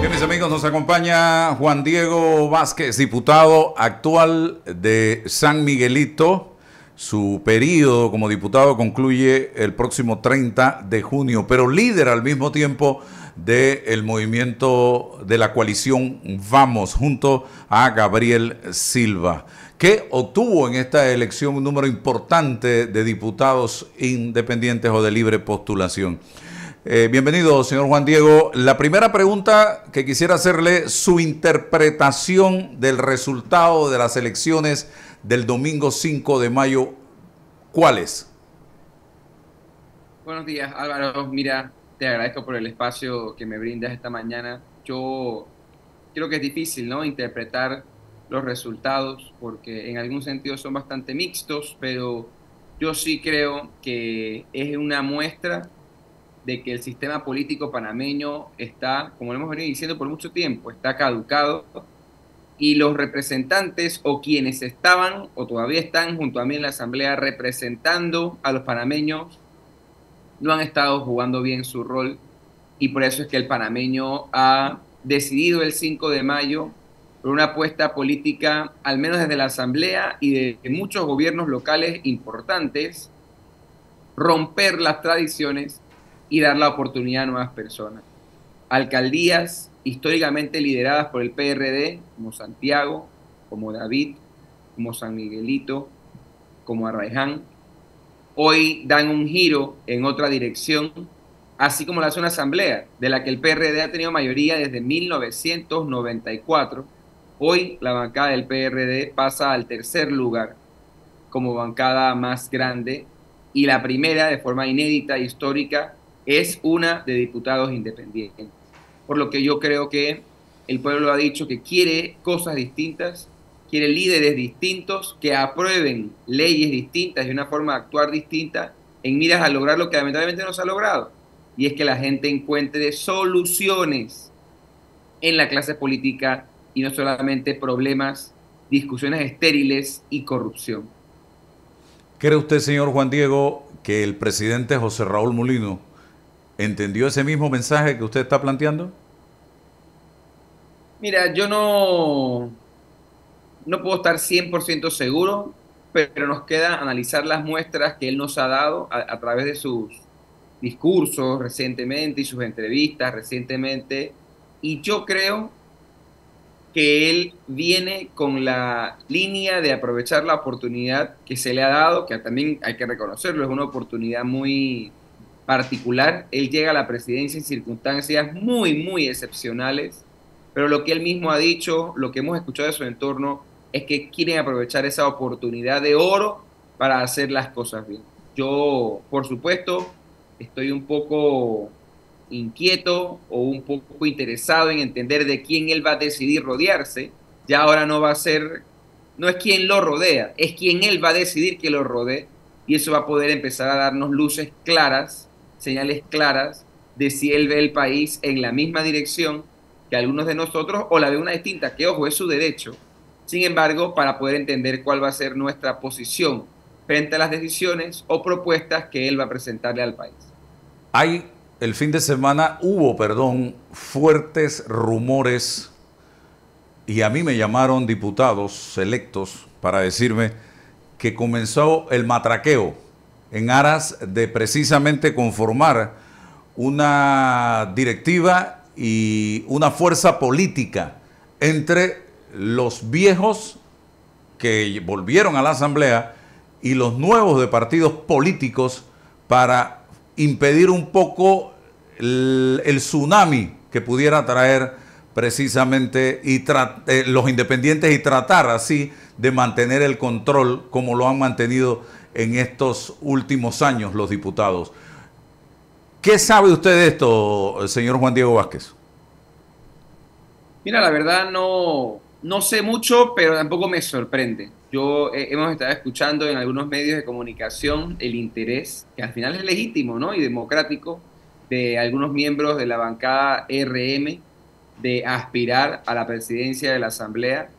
Bien, mis amigos, nos acompaña Juan Diego Vázquez, diputado actual de San Miguelito. Su periodo como diputado concluye el próximo 30 de junio, pero líder al mismo tiempo del movimiento de la coalición Vamos, junto a Gabriel Silva, que obtuvo en esta elección un número importante de diputados independientes o de libre postulación. Bienvenido, señor Juan Diego. La primera pregunta que quisiera hacerle, su interpretación del resultado de las elecciones del domingo 5 de mayo, ¿cuál es? Buenos días, Álvaro. Mira, te agradezco por el espacio que me brindas esta mañana. Yo creo que es difícil, ¿no?, interpretar los resultados porque en algún sentido son bastante mixtos, pero yo sí creo que es una muestra de que el sistema político panameño está, como lo hemos venido diciendo por mucho tiempo, está caducado y los representantes o quienes estaban o todavía están junto a mí en la Asamblea representando a los panameños no han estado jugando bien su rol y por eso es que el panameño ha decidido el 5 de mayo por una apuesta política, al menos desde la Asamblea y de muchos gobiernos locales importantes, romper las tradiciones y dar la oportunidad a nuevas personas. Alcaldías históricamente lideradas por el PRD, como Santiago, como David, como San Miguelito, como Arraiján, hoy dan un giro en otra dirección, así como la hace una asamblea, de la que el PRD ha tenido mayoría desde 1994. Hoy la bancada del PRD pasa al tercer lugar como bancada más grande y la primera, de forma inédita e histórica, es una de diputados independientes. Por lo que yo creo que el pueblo ha dicho que quiere cosas distintas, quiere líderes distintos que aprueben leyes distintas y una forma de actuar distinta en miras a lograr lo que lamentablemente no se ha logrado, y es que la gente encuentre soluciones en la clase política y no solamente problemas, discusiones estériles y corrupción. ¿Cree usted, señor Juan Diego, que el presidente José Raúl Mulino entendió ese mismo mensaje que usted está planteando? Mira, yo no puedo estar 100% seguro, pero nos queda analizar las muestras que él nos ha dado a través de sus discursos recientemente y sus entrevistas recientemente. Y yo creo que él viene con la línea de aprovechar la oportunidad que se le ha dado, que también hay que reconocerlo, es una oportunidad muy particular. Él llega a la presidencia en circunstancias muy, muy excepcionales, pero lo que él mismo ha dicho, lo que hemos escuchado de su entorno, es que quieren aprovechar esa oportunidad de oro para hacer las cosas bien. Yo, por supuesto, estoy un poco inquieto o un poco interesado en entender de quién él va a decidir rodearse. Ya ahora no va a ser, no es quien lo rodea, es quien él va a decidir que lo rodee, y eso va a poder empezar a darnos luces claras, señales claras de si él ve el país en la misma dirección que algunos de nosotros o la ve una distinta, que ojo, es su derecho. Sin embargo, para poder entender cuál va a ser nuestra posición frente a las decisiones o propuestas que él va a presentarle al país. Hay, el fin de semana hubo, perdón, fuertes rumores y a mí me llamaron diputados electos para decirme que comenzó el matraqueo en aras de precisamente conformar una directiva y una fuerza política entre los viejos que volvieron a la Asamblea y los nuevos de partidos políticos para impedir un poco el tsunami que pudiera traer precisamente los independientes y tratar así de mantener el control como lo han mantenido en estos últimos años los diputados. ¿Qué sabe usted de esto, señor Juan Diego Vázquez? Mira, la verdad no sé mucho, pero tampoco me sorprende. Hemos estado escuchando en algunos medios de comunicación el interés, que al final es legítimo, ¿no?, y democrático, de algunos miembros de la bancada RM de aspirar a la presidencia de la Asamblea.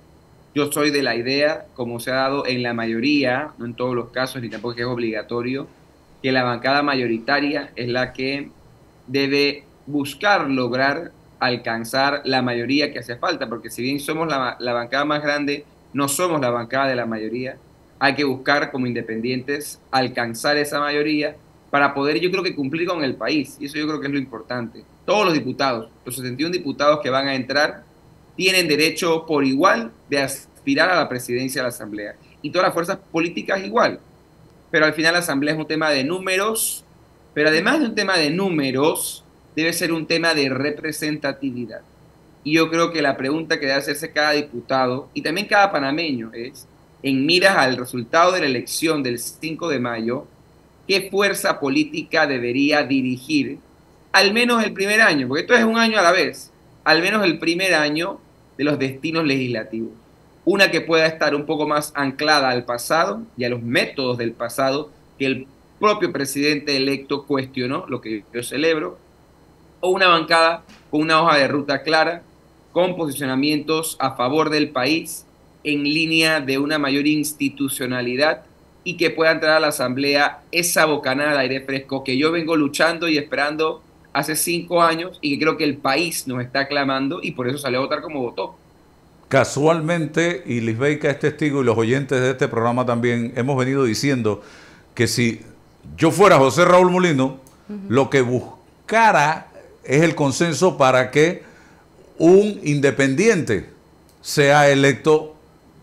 Yo soy de la idea, como se ha dado en la mayoría, no en todos los casos, ni tampoco es que es obligatorio, que la bancada mayoritaria es la que debe buscar lograr alcanzar la mayoría que hace falta, porque si bien somos la bancada más grande, no somos la bancada de la mayoría. Hay que buscar como independientes alcanzar esa mayoría para poder, yo creo que cumplir con el país, y eso yo creo que es lo importante. Todos los diputados, los 61 diputados que van a entrar, tienen derecho por igual de aspirar a la presidencia de la Asamblea, y todas las fuerzas políticas igual. Pero al final la Asamblea es un tema de números, pero además de un tema de números, debe ser un tema de representatividad. Y yo creo que la pregunta que debe hacerse cada diputado y también cada panameño es, en miras al resultado de la elección del 5 de mayo, ¿qué fuerza política debería dirigir al menos el primer año? Porque esto es un año a la vez, al menos el primer año de los destinos legislativos. Una que pueda estar un poco más anclada al pasado y a los métodos del pasado que el propio presidente electo cuestionó, lo que yo celebro, o una bancada con una hoja de ruta clara, con posicionamientos a favor del país, en línea de una mayor institucionalidad y que pueda entrar a la Asamblea esa bocanada de aire fresco que yo vengo luchando y esperando hace 5 años y que creo que el país nos está clamando y por eso salió a votar como votó. Casualmente, y Lisbeica es testigo y los oyentes de este programa también, hemos venido diciendo que si yo fuera José Raúl Mulino, lo que buscara es el consenso para que un independiente sea electo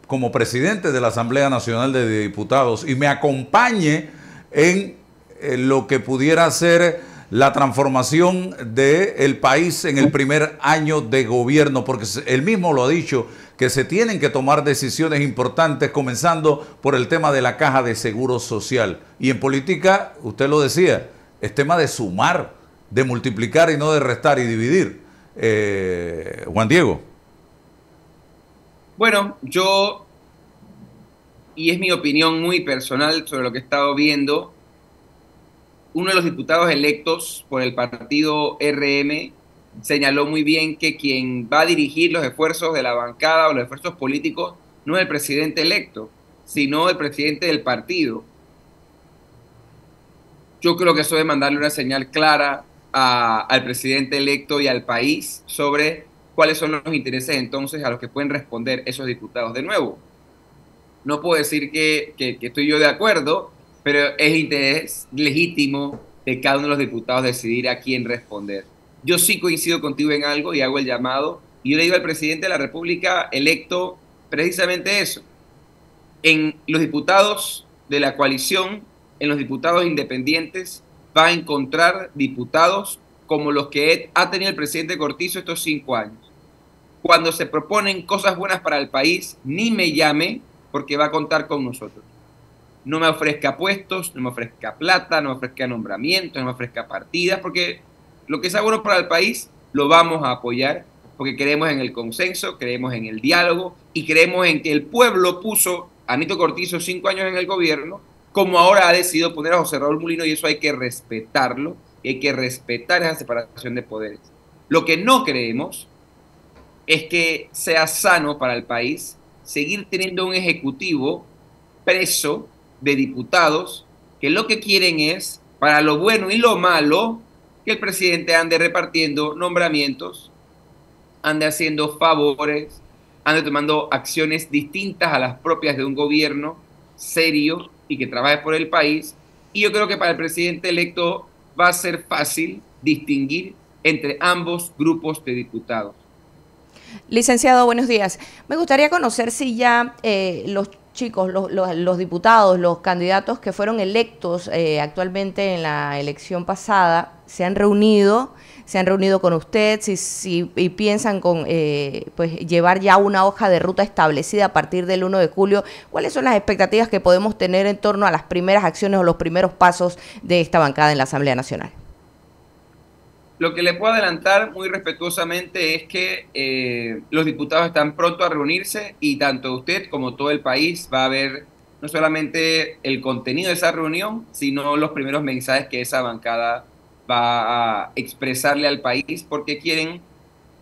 como presidente de la Asamblea Nacional de Diputados y me acompañe en lo que pudiera ser la transformación del país en el primer año de gobierno, porque él mismo lo ha dicho, que se tienen que tomar decisiones importantes, comenzando por el tema de la caja de seguro social. Y en política, usted lo decía, es tema de sumar, de multiplicar y no de restar y dividir. Juan Diego. Bueno, y es mi opinión muy personal sobre lo que he estado viendo, uno de los diputados electos por el partido RM señaló muy bien que quien va a dirigir los esfuerzos de la bancada o los esfuerzos políticos no es el presidente electo, sino el presidente del partido. Yo creo que eso debe mandarle una señal clara al presidente electo y al país sobre cuáles son los intereses entonces a los que pueden responder esos diputados. De nuevo, no puedo decir que estoy yo de acuerdo, pero es interés legítimo de cada uno de los diputados decidir a quién responder. Yo sí coincido contigo en algo y hago el llamado, y yo le digo al presidente de la República electo precisamente eso. En los diputados de la coalición, en los diputados independientes, va a encontrar diputados como los que ha tenido el presidente Cortizo estos 5 años. Cuando se proponen cosas buenas para el país, ni me llame, porque va a contar con nosotros. No me ofrezca puestos, no me ofrezca plata, no me ofrezca nombramientos, no me ofrezca partidas, porque lo que sea bueno para el país lo vamos a apoyar, porque creemos en el consenso, creemos en el diálogo y creemos en que el pueblo puso a Nito Cortizo 5 años en el gobierno, como ahora ha decidido poner a José Raúl Mulino, y eso hay que respetarlo, y hay que respetar esa separación de poderes. Lo que no creemos es que sea sano para el país seguir teniendo un ejecutivo preso de diputados que lo que quieren es, para lo bueno y lo malo, que el presidente ande repartiendo nombramientos, ande haciendo favores, ande tomando acciones distintas a las propias de un gobierno serio y que trabaje por el país. Y yo creo que para el presidente electo va a ser fácil distinguir entre ambos grupos de diputados. Licenciado, buenos días. Me gustaría conocer si ya los chicos, los diputados, los candidatos que fueron electos actualmente en la elección pasada, se han reunido con usted, si piensan pues llevar ya una hoja de ruta establecida a partir del 1 de julio. ¿Cuáles son las expectativas que podemos tener en torno a las primeras acciones o los primeros pasos de esta bancada en la Asamblea Nacional? Lo que le puedo adelantar muy respetuosamente es que los diputados están pronto a reunirse y tanto usted como todo el país va a ver no solamente el contenido de esa reunión, sino los primeros mensajes que esa bancada va a expresarle al país, porque quieren,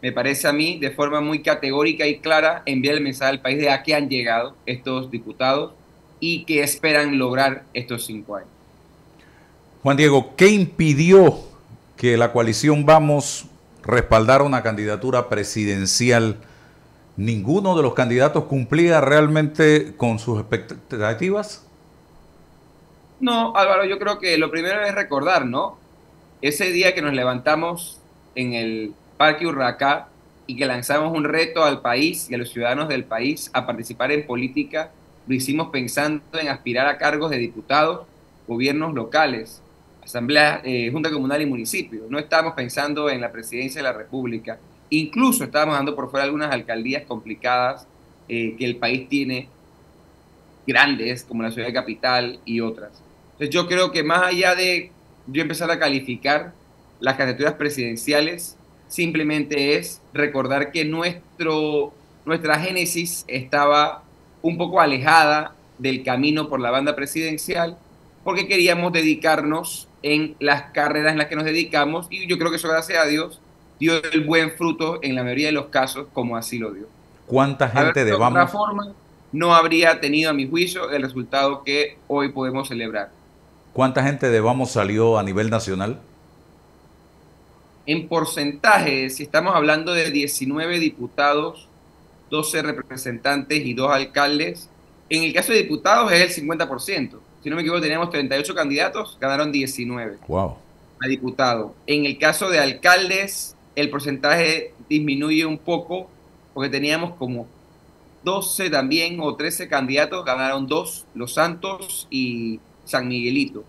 me parece a mí, de forma muy categórica y clara, enviar el mensaje al país de a qué han llegado estos diputados y qué esperan lograr estos 5 años. Juan Diego, ¿qué impidió que la coalición Vamos respaldar una candidatura presidencial, ¿ninguno de los candidatos cumplía realmente con sus expectativas? No, Álvaro, yo creo que lo primero es recordar, ¿no? Ese día que nos levantamos en el Parque Urracá y que lanzamos un reto al país y a los ciudadanos del país a participar en política, lo hicimos pensando en aspirar a cargos de diputados, gobiernos locales, asamblea, junta comunal y municipio. No estábamos pensando en la presidencia de la República. Incluso estábamos dando por fuera algunas alcaldías complicadas que el país tiene, grandes, como la ciudad de Capital y otras. Entonces yo creo que más allá de yo empezar a calificar las candidaturas presidenciales, simplemente es recordar que nuestra génesis estaba un poco alejada del camino por la banda presidencial, porque queríamos dedicarnos en las carreras en las que nos dedicamos, y yo creo que eso, gracias a Dios, dio el buen fruto en la mayoría de los casos, como así lo dio. ¿Cuánta gente de Vamos? De otra forma, no habría tenido, a mi juicio, el resultado que hoy podemos celebrar. ¿Cuánta gente de Vamos salió a nivel nacional? En porcentaje, si estamos hablando de 19 diputados, 12 representantes y 2 alcaldes, en el caso de diputados es el 50%. Si no me equivoco, teníamos 38 candidatos, ganaron 19. Wow. A diputado. En el caso de alcaldes, el porcentaje disminuye un poco, porque teníamos como 12 también o 13 candidatos, ganaron 2, Los Santos y San Miguelito.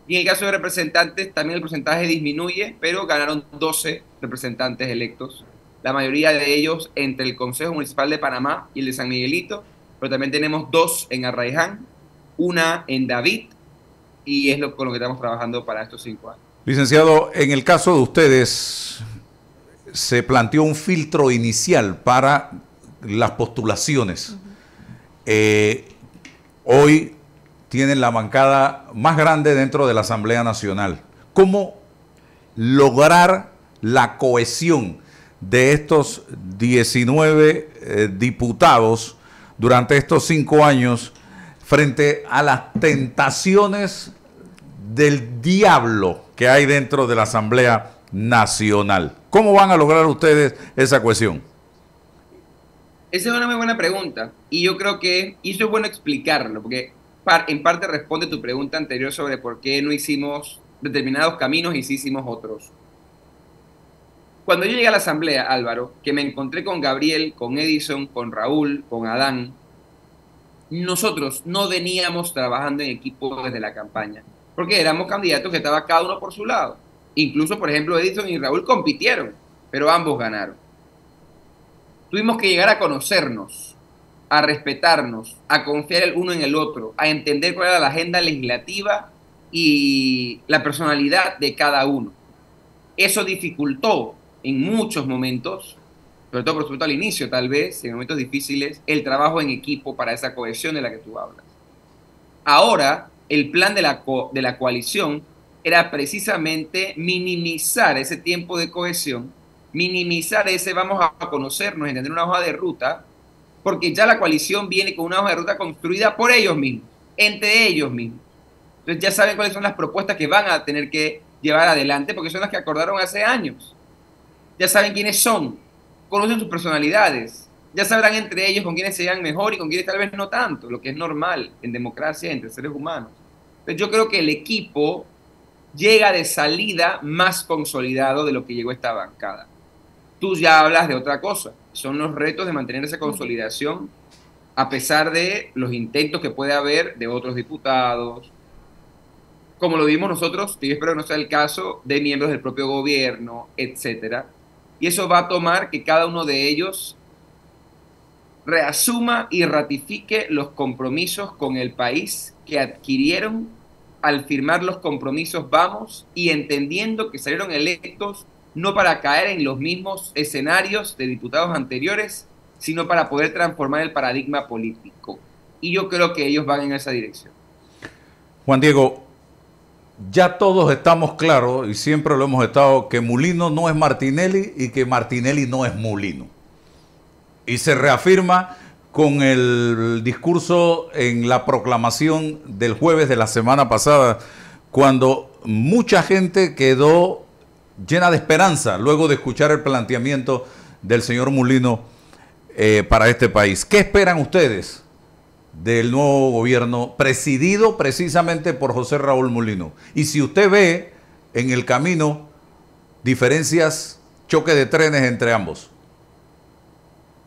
Y en el caso de representantes, también el porcentaje disminuye, pero ganaron 12 representantes electos. La mayoría de ellos entre el Consejo Municipal de Panamá y el de San Miguelito, pero también tenemos 2 en Arraiján, una en David, y es con lo que estamos trabajando para estos 5 años. Licenciado, en el caso de ustedes, se planteó un filtro inicial para las postulaciones. Hoy tienen la bancada más grande dentro de la Asamblea Nacional. ¿Cómo lograr la cohesión de estos 19 diputados durante estos 5 años frente a las tentaciones del diablo que hay dentro de la Asamblea Nacional? ¿Cómo van a lograr ustedes esa cohesión? Esa es una muy buena pregunta, y yo creo que, y eso es bueno explicarlo, porque en parte responde tu pregunta anterior sobre por qué no hicimos determinados caminos y sí hicimos otros. Cuando yo llegué a la Asamblea, Álvaro, que me encontré con Gabriel, con Edison, con Raúl, con Adán, nosotros no veníamos trabajando en equipo desde la campaña, porque éramos candidatos que estaba cada uno por su lado. Incluso, por ejemplo, Edison y Raúl compitieron, pero ambos ganaron. Tuvimos que llegar a conocernos, a respetarnos, a confiar el uno en el otro, a entender cuál era la agenda legislativa y la personalidad de cada uno. Eso dificultó en muchos momentos, sobre todo por supuesto al inicio tal vez, en momentos difíciles, el trabajo en equipo para esa cohesión de la que tú hablas. Ahora, el plan de la coalición era precisamente minimizar ese tiempo de cohesión, minimizar ese vamos a conocernos, entender una hoja de ruta, porque ya la coalición viene con una hoja de ruta construida por ellos mismos, entre ellos mismos. Entonces ya saben cuáles son las propuestas que van a tener que llevar adelante, porque son las que acordaron hace años. Ya saben quiénes son, conocen sus personalidades, ya sabrán entre ellos con quiénes se llevan mejor y con quiénes tal vez no tanto, lo que es normal en democracia entre seres humanos. Entonces yo creo que el equipo llega de salida más consolidado de lo que llegó esta bancada. Tú ya hablas de otra cosa, son los retos de mantener esa consolidación a pesar de los intentos que puede haber de otros diputados, como lo vimos nosotros, que yo espero que no sea el caso, de miembros del propio gobierno, etcétera. Y eso va a tomar que cada uno de ellos reasuma y ratifique los compromisos con el país que adquirieron al firmar los compromisos Vamos, y entendiendo que salieron electos no para caer en los mismos escenarios de diputados anteriores, sino para poder transformar el paradigma político. Y yo creo que ellos van en esa dirección. Juan Diego, ya todos estamos claros, y siempre lo hemos estado, que Mulino no es Martinelli y que Martinelli no es Mulino. Y se reafirma con el discurso en la proclamación del jueves de la semana pasada, cuando mucha gente quedó llena de esperanza luego de escuchar el planteamiento del señor Mulino para este país. ¿Qué esperan ustedes del nuevo gobierno presidido precisamente por José Raúl Mulino? Y si usted ve en el camino diferencias, choque de trenes entre ambos.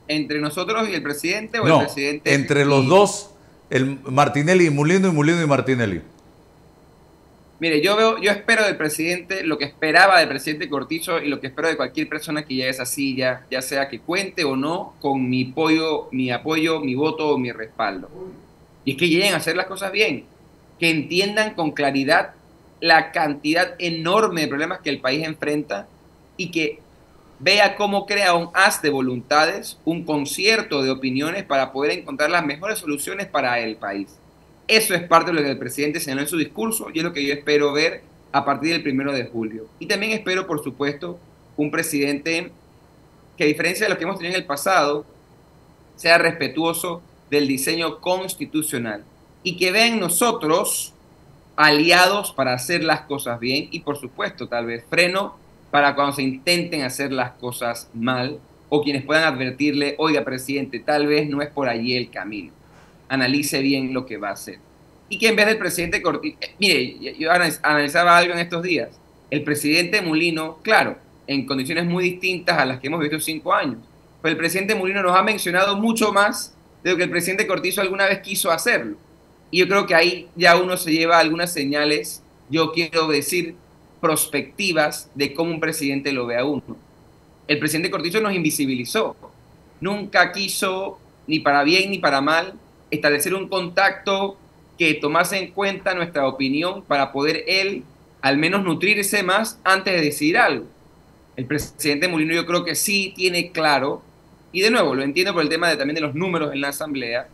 ¿Entre nosotros y el presidente o no, el presidente? Entre los dos, el Martinelli y Mulino y Martinelli. Mire, yo espero del presidente lo que esperaba del presidente Cortizo y lo que espero de cualquier persona que llegue a esa silla, ya sea que cuente o no con mi apoyo, mi voto o mi respaldo. Y es que lleguen a hacer las cosas bien, que entiendan con claridad la cantidad enorme de problemas que el país enfrenta y que vea cómo crea un haz de voluntades, un concierto de opiniones para poder encontrar las mejores soluciones para el país. Eso es parte de lo que el presidente señaló en su discurso y es lo que yo espero ver a partir del 1 de julio. Y también espero, por supuesto, un presidente que, a diferencia de lo que hemos tenido en el pasado, sea respetuoso del diseño constitucional y que vean nosotros aliados para hacer las cosas bien y, por supuesto, tal vez freno para cuando se intenten hacer las cosas mal o quienes puedan advertirle, oiga, presidente, tal vez no es por allí el camino. Analice bien lo que va a hacer. Y que en vez del presidente Cortizo, mire, yo analizaba algo en estos días. El presidente Mulino, claro, en condiciones muy distintas a las que hemos visto 5 años, pero el presidente Mulino nos ha mencionado mucho más de lo que el presidente Cortizo alguna vez quiso hacerlo. Y yo creo que ahí ya uno se lleva algunas señales, yo quiero decir, prospectivas de cómo un presidente lo ve a uno. El presidente Cortizo nos invisibilizó. Nunca quiso, ni para bien ni para mal, establecer un contacto que tomase en cuenta nuestra opinión para poder él al menos nutrirse más antes de decidir algo. El presidente Mulino yo creo que sí tiene claro, y de nuevo lo entiendo por el tema también de los números en la Asamblea,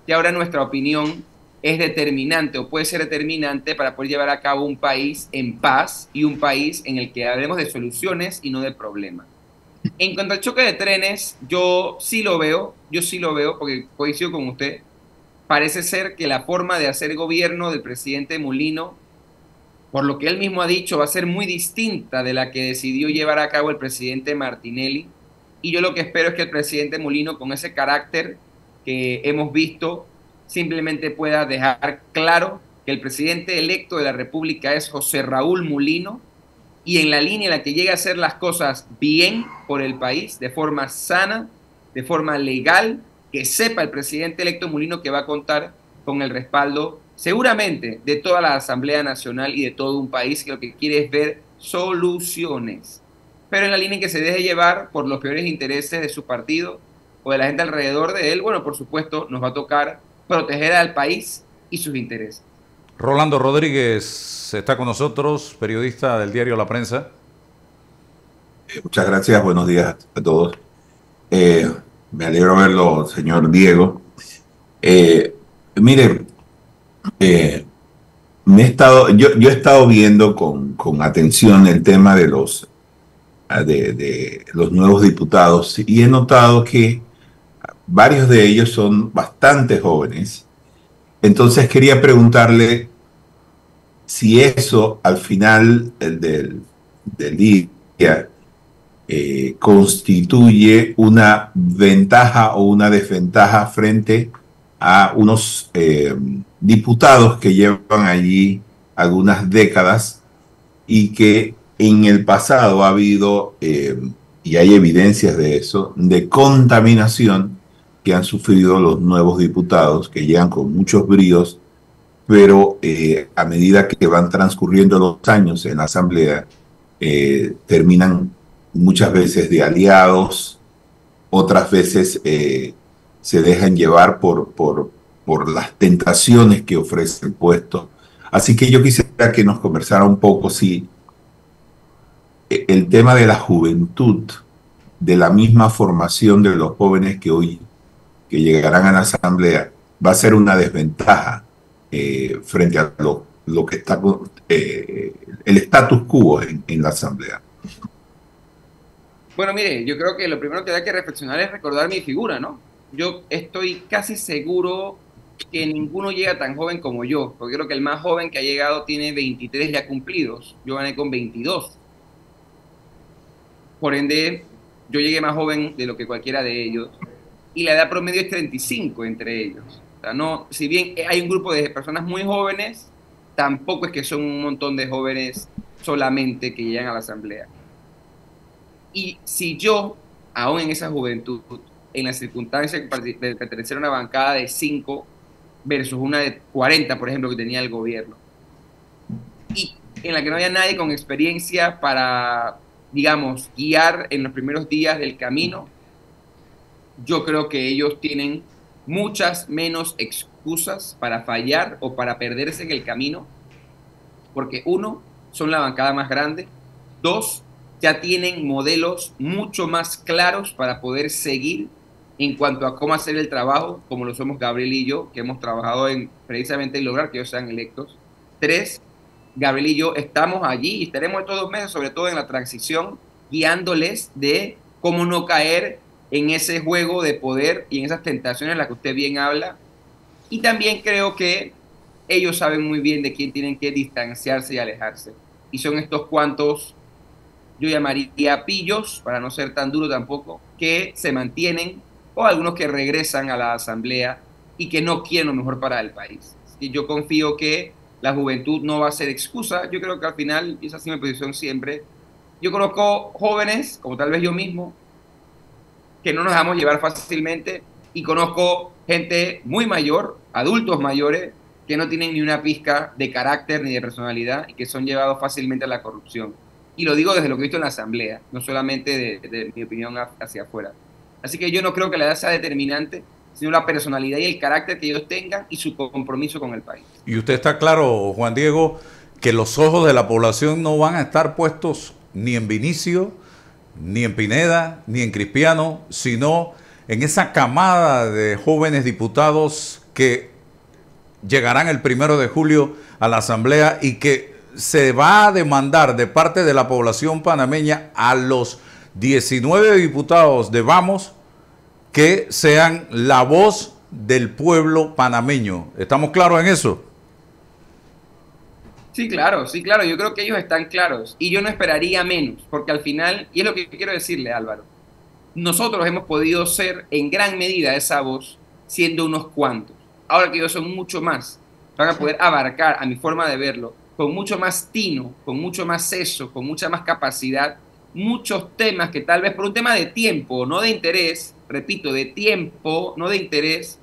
que ahora nuestra opinión es determinante o puede ser determinante para poder llevar a cabo un país en paz y un país en el que hablemos de soluciones y no de problemas. En cuanto al choque de trenes, yo sí lo veo porque coincido con usted. Parece ser que la forma de hacer gobierno del presidente Mulino, por lo que él mismo ha dicho, va a ser muy distinta de la que decidió llevar a cabo el presidente Martinelli. Y yo lo que espero es que el presidente Mulino, con ese carácter que hemos visto, simplemente pueda dejar claro que el presidente electo de la República es José Raúl Mulino y en la línea en la que llegue a hacer las cosas bien por el país, de forma sana, de forma legal, que sepa el presidente electo Mulino que va a contar con el respaldo seguramente de toda la Asamblea Nacional y de todo un país que lo que quiere es ver soluciones, pero en la línea en que se deje llevar por los peores intereses de su partido o de la gente alrededor de él. Bueno, por supuesto, nos va a tocar proteger al país y sus intereses. Rolando Rodríguez está con nosotros, periodista del diario La Prensa. Muchas gracias, buenos días a todos. Me alegro verlo, señor Diego. Mire, yo he estado viendo con atención el tema de los nuevos diputados y he notado que varios de ellos son bastante jóvenes. Entonces quería preguntarle si eso al final del día constituye una ventaja o una desventaja frente a unos diputados que llevan allí algunas décadas y que en el pasado ha habido, y hay evidencias de eso, de contaminación que han sufrido los nuevos diputados, que llegan con muchos bríos, pero a medida que van transcurriendo los años en la Asamblea, terminan muchas veces de aliados, otras veces se dejan llevar por las tentaciones que ofrece el puesto. Así que yo quisiera que nos conversara un poco si el tema de la juventud, de la misma formación de los jóvenes que hoy que llegarán a la Asamblea, va a ser una desventaja frente a lo que está el status quo en la Asamblea. Bueno, mire, yo creo que lo primero que hay que reflexionar es recordar mi figura, ¿no? Yo estoy casi seguro que ninguno llega tan joven como yo, porque creo que el más joven que ha llegado tiene 23 ya cumplidos, yo gané con 22. Por ende, yo llegué más joven de lo que cualquiera de ellos, y la edad promedio es 35 entre ellos. O sea, no, si bien hay un grupo de personas muy jóvenes, tampoco es que son un montón de jóvenes solamente que llegan a la asamblea. Y si yo, aún en esa juventud, en la circunstancia de pertenecer a una bancada de 5 versus una de 40, por ejemplo, que tenía el gobierno, y en la que no había nadie con experiencia para, digamos, guiar en los primeros días del camino, yo creo que ellos tienen muchas menos excusas para fallar o para perderse en el camino, porque uno, son la bancada más grande, dos, ya tienen modelos mucho más claros para poder seguir en cuanto a cómo hacer el trabajo, como lo somos Gabriel y yo, que hemos trabajado en precisamente en lograr que ellos sean electos. Tres, Gabriel y yo estamos allí y estaremos estos 2 meses, sobre todo en la transición, guiándoles de cómo no caer en ese juego de poder y en esas tentaciones en las que usted bien habla. Y también creo que ellos saben muy bien de quién tienen que distanciarse y alejarse. Y son estos cuantos, yo llamaría pillos, para no ser tan duro tampoco, que se mantienen, o algunos que regresan a la asamblea y que no quieren lo mejor para el país. Y yo confío que la juventud no va a ser excusa. Yo creo que al final, y esa ha sido mi posición siempre, yo conozco jóvenes, como tal vez yo mismo, que no nos dejamos llevar fácilmente, y conozco gente muy mayor, adultos mayores, que no tienen ni una pizca de carácter ni de personalidad y que son llevados fácilmente a la corrupción. Y lo digo desde lo que he visto en la asamblea, no solamente de mi opinión hacia afuera. Así que yo no creo que la edad sea determinante, sino la personalidad y el carácter que ellos tengan y su compromiso con el país. Y usted está claro, Juan Diego, que los ojos de la población no van a estar puestos ni en Vinicio, ni en Pineda, ni en Crispiano, sino en esa camada de jóvenes diputados que llegarán el 1 de julio a la asamblea y que se va a demandar de parte de la población panameña a los 19 diputados de Vamos que sean la voz del pueblo panameño. ¿Estamos claros en eso? Sí, claro, yo creo que ellos están claros y yo no esperaría menos, porque al final, y es lo que quiero decirle, Álvaro, nosotros hemos podido ser en gran medida esa voz siendo unos cuantos. Ahora que ellos son mucho más, van a poder abarcar, a mi forma de verlo, con mucho más tino, con mucho más seso, con mucha más capacidad, muchos temas que tal vez por un tema de tiempo, no de interés, repito, de tiempo, no de interés,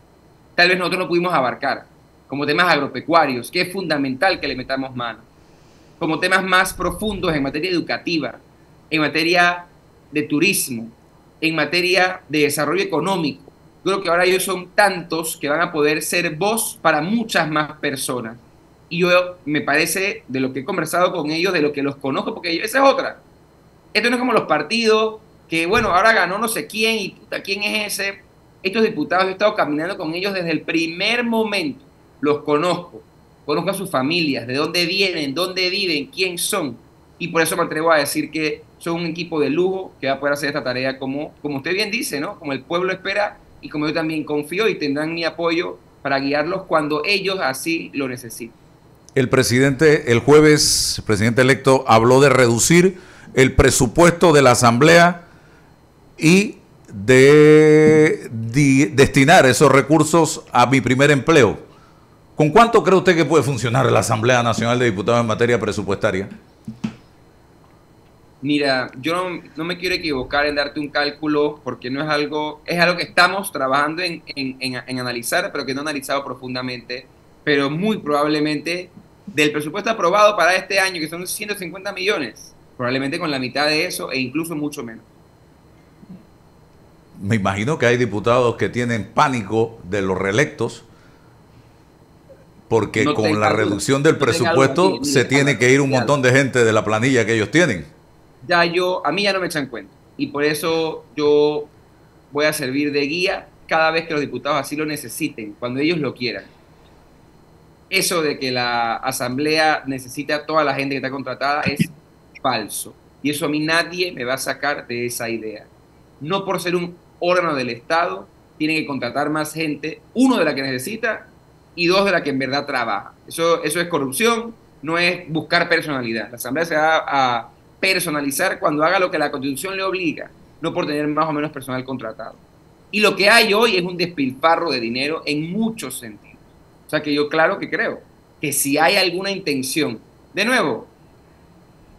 tal vez nosotros no pudimos abarcar, como temas agropecuarios, que es fundamental que le metamos mano, como temas más profundos en materia educativa, en materia de turismo, en materia de desarrollo económico. Creo que ahora ellos son tantos que van a poder ser voz para muchas más personas. Y yo, me parece, de lo que he conversado con ellos, de lo que los conozco, porque esa es otra. Esto no es como los partidos, que bueno, ahora ganó no sé quién, y puta, ¿quién es ese? Estos diputados, yo he estado caminando con ellos desde el primer momento. Los conozco a sus familias, de dónde vienen, dónde viven, quién son. Y por eso me atrevo a decir que son un equipo de lujo que va a poder hacer esta tarea como usted bien dice, ¿no? Como el pueblo espera y como yo también confío, y tendrán mi apoyo para guiarlos cuando ellos así lo necesiten. El presidente, el jueves, el presidente electo habló de reducir el presupuesto de la Asamblea y de destinar esos recursos a mi primer empleo. ¿Con cuánto cree usted que puede funcionar la Asamblea Nacional de Diputados en materia presupuestaria? Mira, yo no me quiero equivocar en darte un cálculo porque no es algo que estamos trabajando en analizar, pero que no he analizado profundamente, pero muy probablemente del presupuesto aprobado para este año, que son 150 millones, probablemente con la mitad de eso e incluso mucho menos. Me imagino que hay diputados que tienen pánico de los reelectos, porque no con la reducción del presupuesto se tiene que ir un montón de gente de la planilla que ellos tienen. A mí ya no me echan cuenta, y por eso yo voy a servir de guía cada vez que los diputados así lo necesiten, cuando ellos lo quieran. Eso de que la asamblea necesita a toda la gente que está contratada es falso, y eso a mí nadie me va a sacar de esa idea. No por ser un órgano del Estado tiene que contratar más gente, uno, de la que necesita, y dos, de la que en verdad trabaja. Eso es corrupción, no es buscar personalidad. La asamblea se va personalizar cuando haga lo que la Constitución le obliga, no por tener más o menos personal contratado. Y lo que hay hoy es un despilfarro de dinero en muchos sentidos. O sea que yo claro que creo que si hay alguna intención, de nuevo,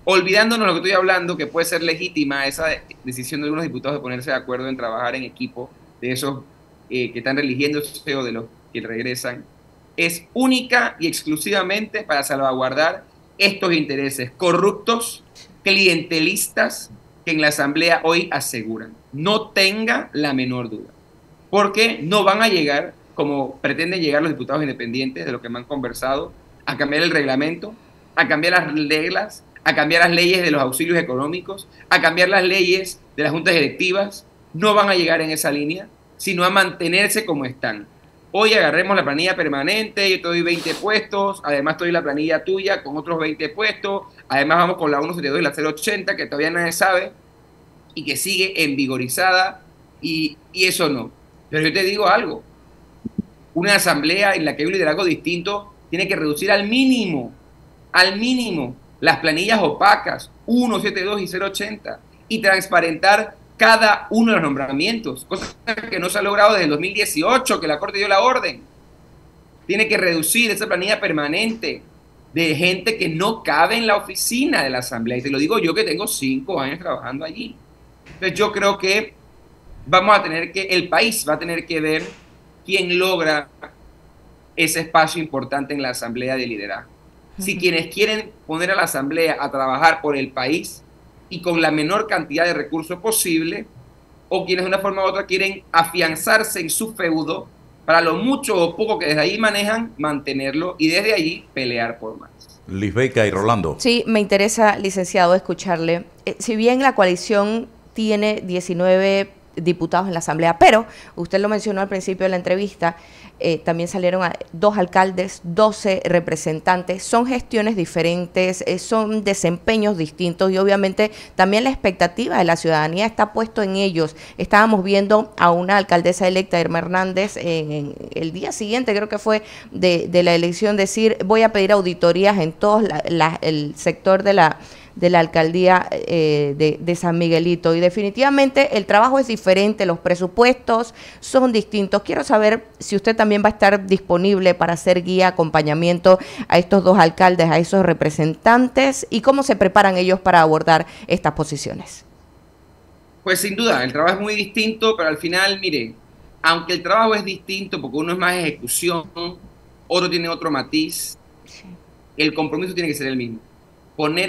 olvidándonos lo que estoy hablando, que puede ser legítima esa decisión de algunos diputados de ponerse de acuerdo en trabajar en equipo, de esos que están religiéndose o de los que regresan, es única y exclusivamente para salvaguardar estos intereses corruptos, clientelistas, que en la Asamblea hoy aseguran. No tenga la menor duda. Porque no van a llegar, como pretenden llegar los diputados independientes, de lo que me han conversado, a cambiar el reglamento, a cambiar las reglas, a cambiar las leyes de los auxilios económicos, a cambiar las leyes de las juntas directivas. No van a llegar en esa línea, sino a mantenerse como están. Hoy agarremos la planilla permanente, yo te doy 20 puestos, además te doy la planilla tuya con otros 20 puestos, además vamos con la 172 y la 080, que todavía nadie sabe, y que sigue envigorizada, y eso no. Pero yo te digo algo, una asamblea en la que hay un liderazgo distinto tiene que reducir al mínimo, las planillas opacas, 172 y 080, y transparentar cada uno de los nombramientos, cosa que no se ha logrado desde el 2018, que la Corte dio la orden. Tiene que reducir esa planilla permanente de gente que no cabe en la oficina de la Asamblea. Y te lo digo yo que tengo 5 años trabajando allí. Entonces yo creo que el país va a tener que ver quién logra ese espacio importante en la Asamblea de liderazgo. Si quienes quieren poner a la Asamblea a trabajar por el país y con la menor cantidad de recursos posible, o quienes de una forma u otra quieren afianzarse en su feudo para lo mucho o poco que desde ahí manejan, mantenerlo y desde allí pelear por más. Lisbeika y Rolando. Sí, me interesa, licenciado, escucharle. Si bien la coalición tiene 19 diputados en la Asamblea, pero usted lo mencionó al principio de la entrevista, también salieron 2 alcaldes, 12 representantes, son gestiones diferentes, son desempeños distintos y obviamente también la expectativa de la ciudadanía está puesto en ellos. Estábamos viendo a una alcaldesa electa, Irma Hernández, en el día siguiente, creo que fue de la elección, decir voy a pedir auditorías en todo el sector de la alcaldía de San Miguelito, y definitivamente el trabajo es diferente, los presupuestos son distintos. Quiero saber si usted también va a estar disponible para hacer guía, acompañamiento a estos 2 alcaldes, a esos representantes, y cómo se preparan ellos para abordar estas posiciones. Pues sin duda, el trabajo es muy distinto, pero al final, mire, aunque el trabajo es distinto, porque uno es más ejecución, otro tiene otro matiz, el compromiso tiene que ser el mismo.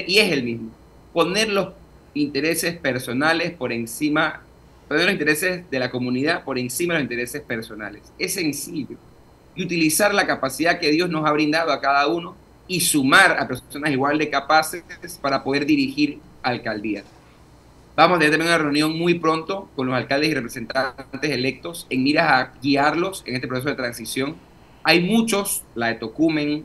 Y es el mismo, poner los intereses personales por encima, poner los intereses de la comunidad por encima de los intereses personales. Es sencillo. Y utilizar la capacidad que Dios nos ha brindado a cada uno y sumar a personas igual de capaces para poder dirigir alcaldías. Vamos a tener una reunión muy pronto con los alcaldes y representantes electos en miras a guiarlos en este proceso de transición. Hay muchos, la de Tocumen,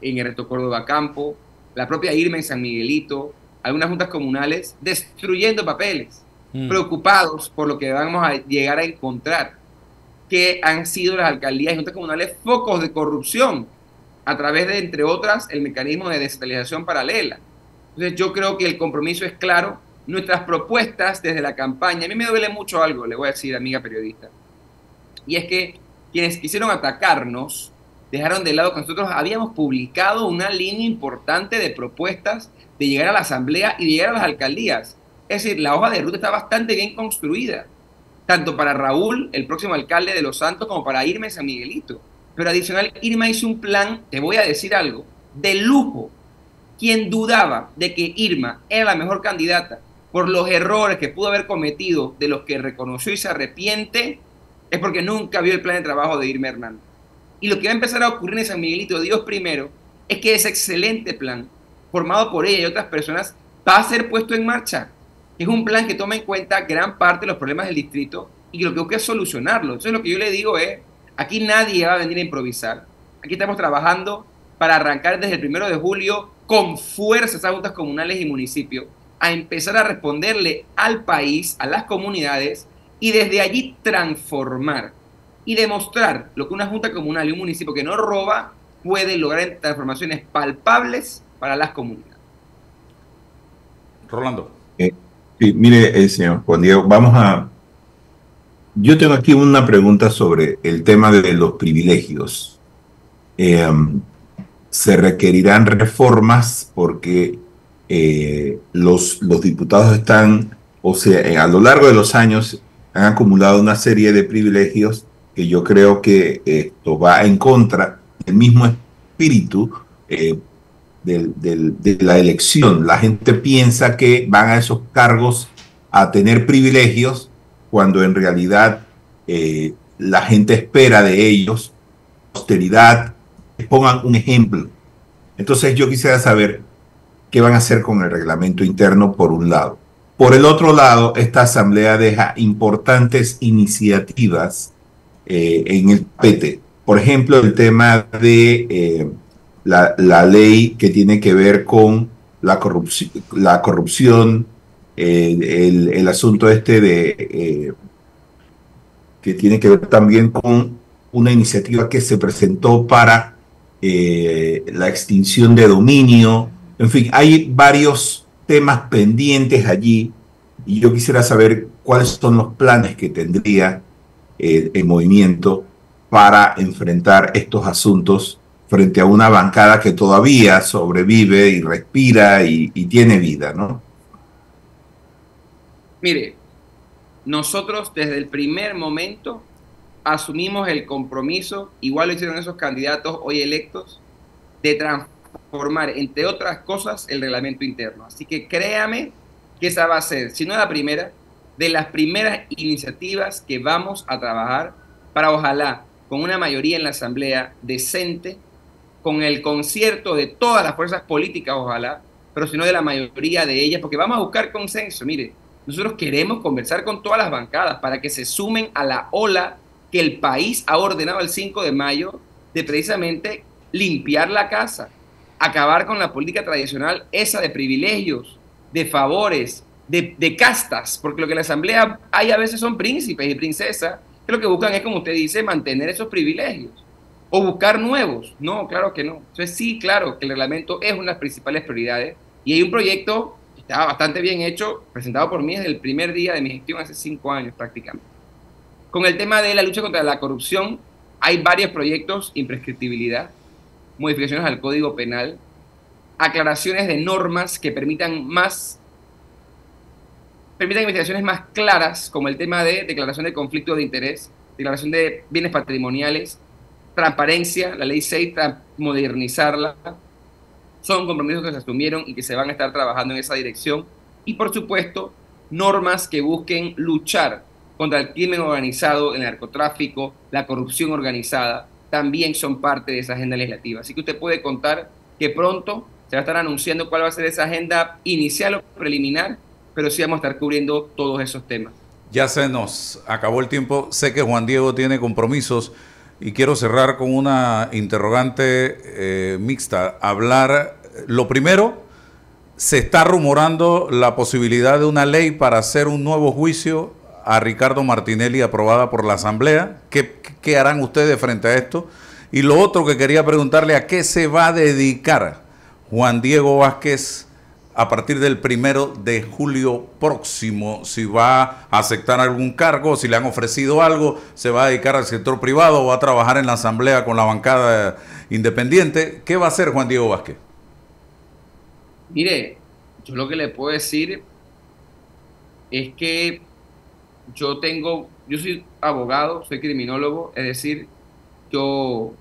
en el Reto Córdoba Campo, la propia Irma en San Miguelito, algunas juntas comunales destruyendo papeles, preocupados por lo que vamos a llegar a encontrar, que han sido las alcaldías y juntas comunales focos de corrupción, a través de, entre otras, el mecanismo de descentralización paralela. Entonces yo creo que el compromiso es claro, nuestras propuestas desde la campaña, a mí me duele mucho algo, le voy a decir, amiga periodista, y es que quienes quisieron atacarnos, dejaron de lado que nosotros habíamos publicado una línea importante de propuestas de llegar a la Asamblea y de llegar a las alcaldías. Es decir, la hoja de ruta está bastante bien construida, tanto para Raúl, el próximo alcalde de Los Santos, como para Irma en San Miguelito. Pero adicional, Irma hizo un plan, te voy a decir algo, de lujo. Quien dudaba de que Irma era la mejor candidata por los errores que pudo haber cometido, de los que reconoció y se arrepiente, es porque nunca vio el plan de trabajo de Irma Hernández. Y lo que va a empezar a ocurrir en San Miguelito, Dios primero, es que ese excelente plan, formado por ella y otras personas, va a ser puesto en marcha. Es un plan que toma en cuenta gran parte de los problemas del distrito y que lo que busca es solucionarlo. Entonces lo que yo le digo es, aquí nadie va a venir a improvisar. Aquí estamos trabajando para arrancar desde el 1 de julio con fuerza esas juntas comunales y municipios, a empezar a responderle al país, a las comunidades, y desde allí transformar y demostrar lo que una junta comunal y un municipio que no roba puede lograr en transformaciones palpables para las comunidades. Rolando. Sí, mire, señor Juan Diego, yo tengo aquí una pregunta sobre el tema de los privilegios. Eh, Se requerirán reformas porque los diputados están, o sea, a lo largo de los años han acumulado una serie de privilegios que yo creo que esto va en contra del mismo espíritu de la elección. La gente piensa que van a esos cargos a tener privilegios cuando en realidad la gente espera de ellos austeridad, que pongan un ejemplo. Entonces yo quisiera saber qué van a hacer con el reglamento interno por un lado. Por el otro lado, esta asamblea deja importantes iniciativas en el tapete. Por ejemplo, el tema de la ley que tiene que ver con la corrupción, el asunto este de que tiene que ver también con una iniciativa que se presentó para la extinción de dominio. En fin, hay varios temas pendientes allí y yo quisiera saber cuáles son los planes que tendría el movimiento para enfrentar estos asuntos frente a una bancada que todavía sobrevive y respira y tiene vida, ¿no? Mire, nosotros desde el primer momento asumimos el compromiso, igual lo hicieron esos candidatos hoy electos, de transformar, entre otras cosas, el reglamento interno. Así que créame que esa va a ser, si no la primera, de las primeras iniciativas que vamos a trabajar para, ojalá, con una mayoría en la Asamblea decente, con el concierto de todas las fuerzas políticas, ojalá, pero si no de la mayoría de ellas, porque vamos a buscar consenso. Mire, nosotros queremos conversar con todas las bancadas para que se sumen a la ola que el país ha ordenado el 5 de mayo de precisamente limpiar la casa, acabar con la política tradicional, esa de privilegios, de favores, de castas, porque lo que la Asamblea hay a veces son príncipes y princesas, que lo que buscan es, como usted dice, mantener esos privilegios o buscar nuevos. No, claro que no. Entonces sí, claro que el reglamento es una de las principales prioridades y hay un proyecto que estaba bastante bien hecho, presentado por mí desde el primer día de mi gestión hace 5 años prácticamente. Con el tema de la lucha contra la corrupción, hay varios proyectos: imprescriptibilidad, modificaciones al Código Penal, aclaraciones de normas que permitan investigaciones más claras, como el tema de declaración de conflicto de interés, declaración de bienes patrimoniales, transparencia, la ley 6, modernizarla. Son compromisos que se asumieron y que se van a estar trabajando en esa dirección. Y por supuesto, normas que busquen luchar contra el crimen organizado, el narcotráfico, la corrupción organizada, también son parte de esa agenda legislativa. Así que usted puede contar que pronto se va a estar anunciando cuál va a ser esa agenda inicial o preliminar, pero sí vamos a estar cubriendo todos esos temas. Ya se nos acabó el tiempo. Sé que Juan Diego tiene compromisos y quiero cerrar con una interrogante mixta. Lo primero, se está rumorando la posibilidad de una ley para hacer un nuevo juicio a Ricardo Martinelli aprobada por la Asamblea. ¿Qué harán ustedes frente a esto? Y lo otro que quería preguntarle, ¿a qué se va a dedicar Juan Diego Vázquez a partir del 1 de julio próximo? Si va a aceptar algún cargo, si le han ofrecido algo, se va a dedicar al sector privado o va a trabajar en la Asamblea con la bancada independiente. ¿Qué va a hacer Juan Diego Vázquez? Mire, yo lo que le puedo decir es que yo soy abogado, soy criminólogo, es decir, yo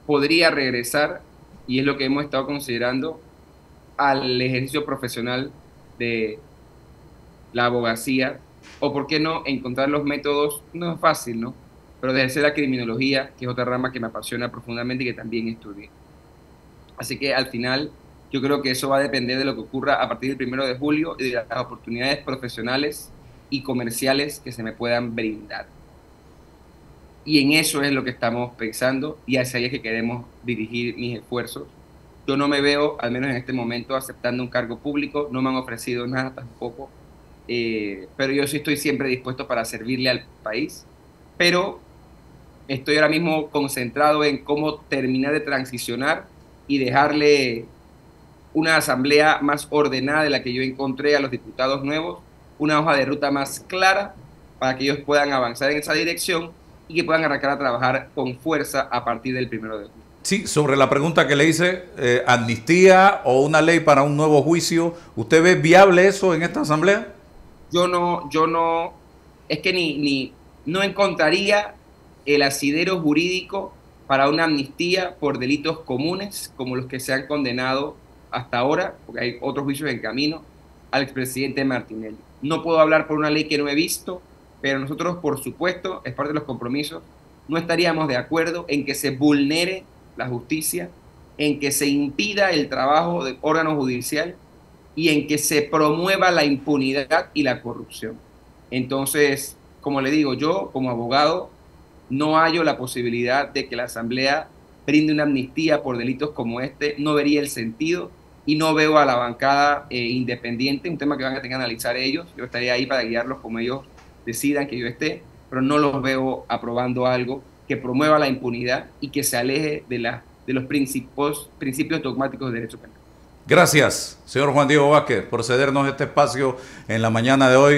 podría regresar, y es lo que hemos estado considerando, al ejercicio profesional de la abogacía, o por qué no encontrar los métodos, no es fácil, ¿no? Pero de ejercer la criminología, que es otra rama que me apasiona profundamente y que también estudié. Así que al final yo creo que eso va a depender de lo que ocurra a partir del 1 de julio y de las oportunidades profesionales y comerciales que se me puedan brindar. Y en eso es lo que estamos pensando y hacia ahí es que queremos dirigir mis esfuerzos. Yo no me veo, al menos en este momento, aceptando un cargo público, no me han ofrecido nada tampoco, pero yo sí estoy siempre dispuesto para servirle al país, pero estoy ahora mismo concentrado en cómo terminar de transicionar y dejarle una asamblea más ordenada de la que yo encontré a los diputados nuevos, una hoja de ruta más clara para que ellos puedan avanzar en esa dirección y que puedan arrancar a trabajar con fuerza a partir del 1 de junio. Sí, sobre la pregunta que le hice, amnistía o una ley para un nuevo juicio, ¿usted ve viable eso en esta asamblea? Yo no, es que no encontraría el asidero jurídico para una amnistía por delitos comunes como los que se han condenado hasta ahora, porque hay otros juicios en camino, al expresidente Martinelli. No puedo hablar por una ley que no he visto, pero nosotros, por supuesto, es parte de los compromisos, no estaríamos de acuerdo en que se vulnere la justicia, en que se impida el trabajo del órgano judicial y en que se promueva la impunidad y la corrupción. Entonces, como le digo, yo como abogado no hallo la posibilidad de que la Asamblea brinde una amnistía por delitos como este, no vería el sentido y no veo a la bancada independiente, un tema que van a tener que analizar ellos, yo estaría ahí para guiarlos como ellos decidan que yo esté, pero no los veo aprobando algo que promueva la impunidad y que se aleje de los principios dogmáticos del derecho penal. Gracias, señor Juan Diego Vázquez, por cedernos este espacio en la mañana de hoy.